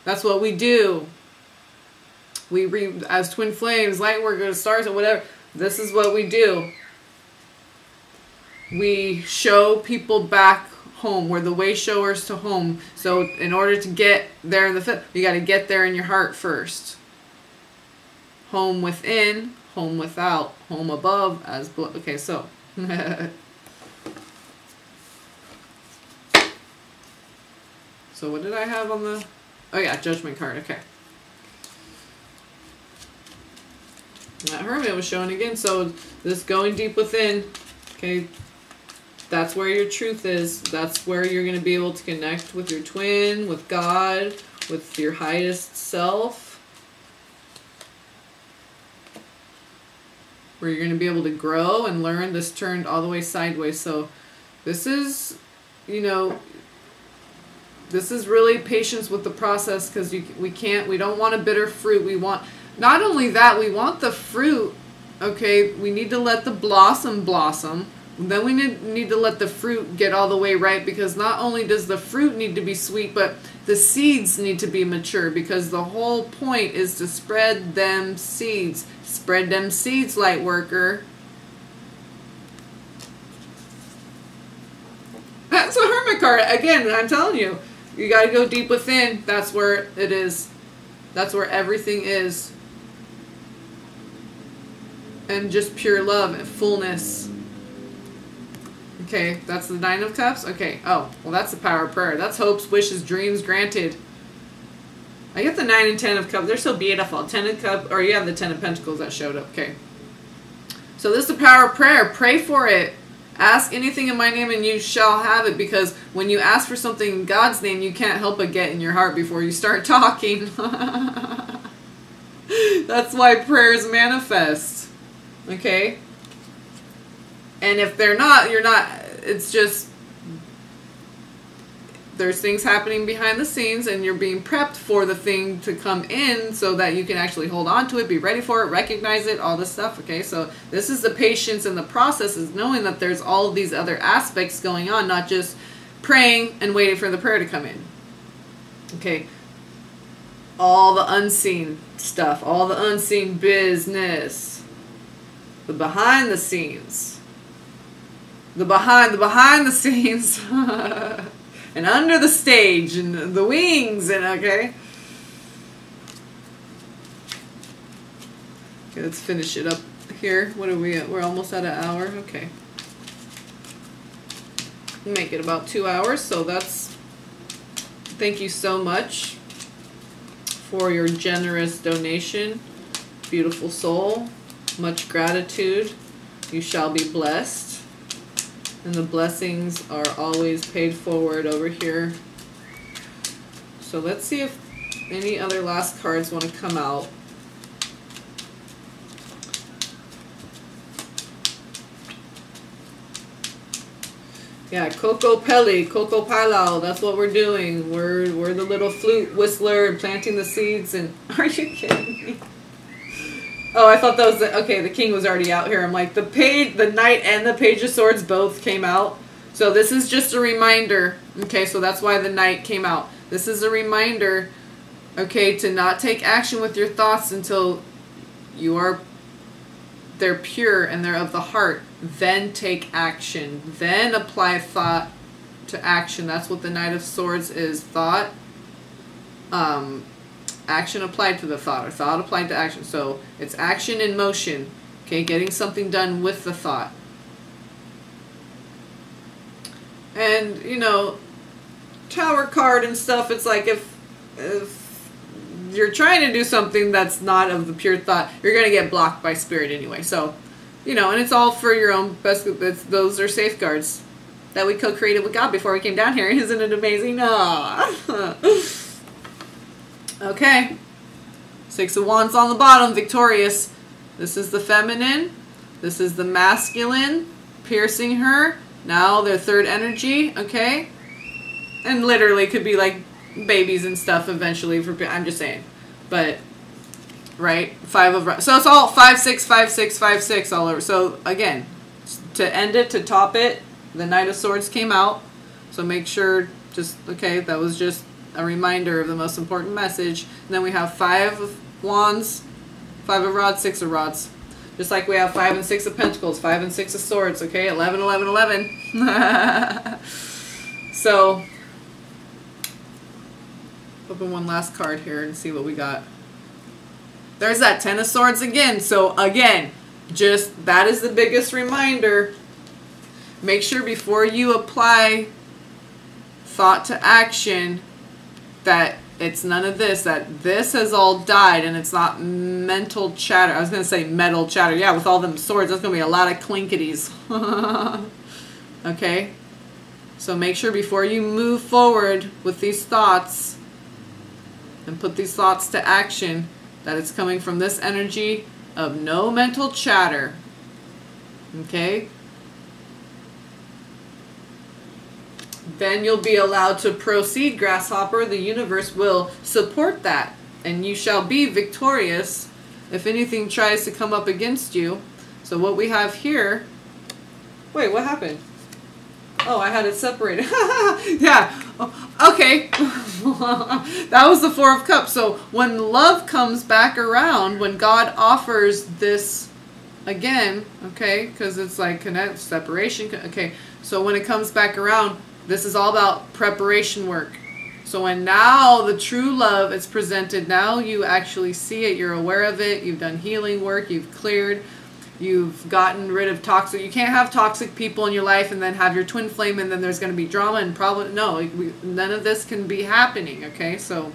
That's what we do. We as twin flames, light workers, stars, or whatever. This is what we do. We show people back home. We're the way showers to home. So in order to get there in the fifth, you got to get there in your heart first. Home within, home without, home above, as below. Okay, so. So what did I have on the... Oh yeah, Judgment card. Okay. That Hermit was showing again. So this going deep within. Okay. That's where your truth is. That's where you're going to be able to connect with your twin, with God, with your highest self. Where you're going to be able to grow and learn. This turned all the way sideways. So this is, you know, this is really patience with the process, because we don't want a bitter fruit. We want, not only that, we want the fruit, okay, we need to let the blossom blossom. Then we need to let the fruit get all the way ripe, because not only does the fruit need to be sweet, but the seeds need to be mature, because the whole point is to spread them seeds. Spread them seeds, light worker. That's a Hermit card. Again, I'm telling you, you got to go deep within. That's where it is. That's where everything is. And just pure love and fullness. Okay, that's the Nine of Cups. Okay, oh, well, that's the power of prayer. That's hopes, wishes, dreams granted. I get the 9 and 10 of Cups. They're so beautiful. 10 of Cups, or you have the 10 of Pentacles that showed up. Okay. So this is the power of prayer. Pray for it. Ask anything in my name and you shall have it, because when you ask for something in God's name, you can't help but get in your heart before you start talking. That's why prayers manifest. Okay? And if they're not, you're not, it's just, there's things happening behind the scenes, and you're being prepped for the thing to come in so that you can actually hold on to it, be ready for it, recognize it, all this stuff, okay? So this is the patience and the process, is knowing that there's all of these other aspects going on, not just praying and waiting for the prayer to come in. Okay. All the unseen stuff, all the unseen business, the behind the scenes, the behind the scenes, and under the stage, and the wings, and okay. Okay, let's finish it up here. What are we at? We're almost at an hour. Okay. Make it about 2 hours, so that's, thank you so much for your generous donation. Beautiful soul. Much gratitude. You shall be blessed. And the blessings are always paid forward over here. So let's see if any other last cards want to come out. Yeah, Coco Pelli, Coco Palau, that's what we're doing. We're the little flute whistler and planting the seeds. And are you kidding me? Oh, I thought that was okay, the king was already out here. I'm like, the knight and the page of swords both came out. So this is just a reminder. Okay, so that's why the knight came out. This is a reminder, okay, to not take action with your thoughts until they're pure and they're of the heart. Then take action. Then apply thought to action. That's what the Knight of Swords is. Thought, action applied to the thought, or thought applied to action. So it's action in motion. Okay, getting something done with the thought. And, you know, Tower card and stuff, it's like if you're trying to do something that's not of the pure thought, you're going to get blocked by spirit anyway. So, you know, and it's all for your own best. Those are safeguards that we co-created with God before we came down here. Isn't it amazing? Okay. 6 of Wands on the bottom, victorious. This is the feminine. This is the masculine, piercing her. Now their third energy, okay? And literally could be like babies and stuff eventually. I'm just saying. But, right? 5 of... So it's all 5, 6, 5, 6, 5, 6 all over. So, again, to end it, to top it, the Knight of Swords came out. So make sure, okay, that was just a reminder of the most important message. And then we have 5 of Wands, 5 of Rods, 6 of Rods. Just like we have 5 and 6 of Pentacles, 5 and 6 of Swords, okay? 11, 11, 11. So, open one last card here and see what we got. There's that 10 of Swords again. So, again, just that is the biggest reminder. Make sure before you apply thought to action that it's none of this, that this has all died and it's not mental chatter. I was going to say metal chatter. Yeah, with all them swords, that's going to be a lot of clinkities. Okay? So make sure before you move forward with these thoughts and put these thoughts to action that it's coming from this energy of no mental chatter. Okay? Then you'll be allowed to proceed, Grasshopper. The universe will support that. And you shall be victorious if anything tries to come up against you. So what we have here... Wait, what happened? Oh, I had it separated. Yeah. Okay. That was the 4 of Cups. So when love comes back around, when God offers this again, okay, because it's like connect, separation. Okay, so when it comes back around, this is all about preparation work. So when now the true love is presented, now you actually see it, you're aware of it, you've done healing work, you've cleared, you've gotten rid of toxic. You can't have toxic people in your life and then have your twin flame and then there's going to be drama and problem. No, none of this can be happening, okay? So,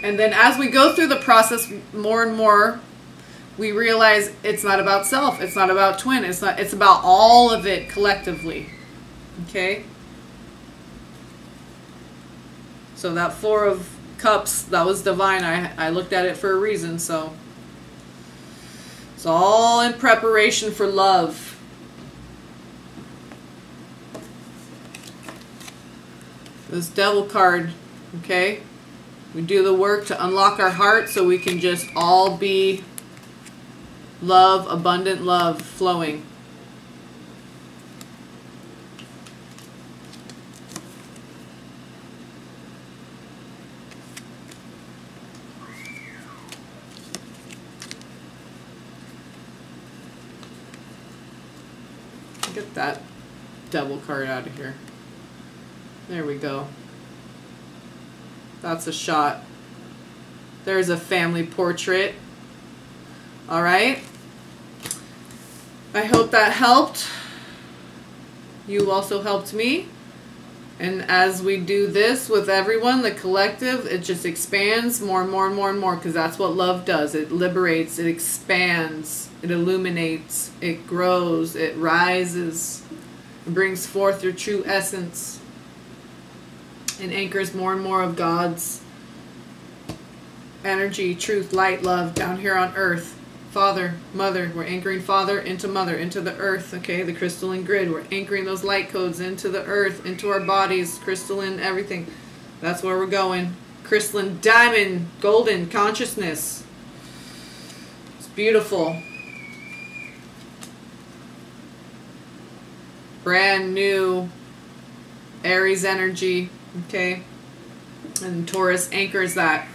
and then as we go through the process more and more, we realize it's not about self, it's not about twin, it's about all of it collectively. Okay, so that 4 of Cups, that was divine. I looked at it for a reason. So it's all in preparation for love. This Devil card, okay, we do the work to unlock our heart so we can just all be love, abundant love flowing. Get that devil card out of here. There we go. That's a shot. There's a family portrait. All right. I hope that helped. You also helped me. And as we do this with everyone, the collective, it just expands more and more and more and more, because that's what love does. It liberates, it expands, it illuminates, it grows, it rises, it brings forth your true essence, and anchors more and more of God's energy, truth, light, love down here on earth. Father, Mother, we're anchoring Father into Mother, into the earth, okay, the crystalline grid. We're anchoring those light codes into the earth, into our bodies, crystalline everything. That's where we're going. Crystalline diamond, golden consciousness. It's beautiful. Brand new Aries energy, okay? And Taurus anchors that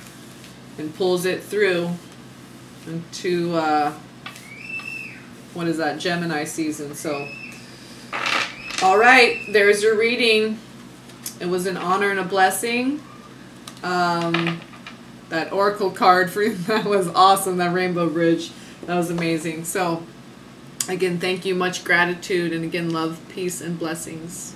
and pulls it through into what is that, Gemini season. So all right, there's your reading. It was an honor and a blessing. That oracle card for you, that was awesome. That rainbow bridge, that was amazing. So again, thank you, much gratitude, and again, love, peace, and blessings.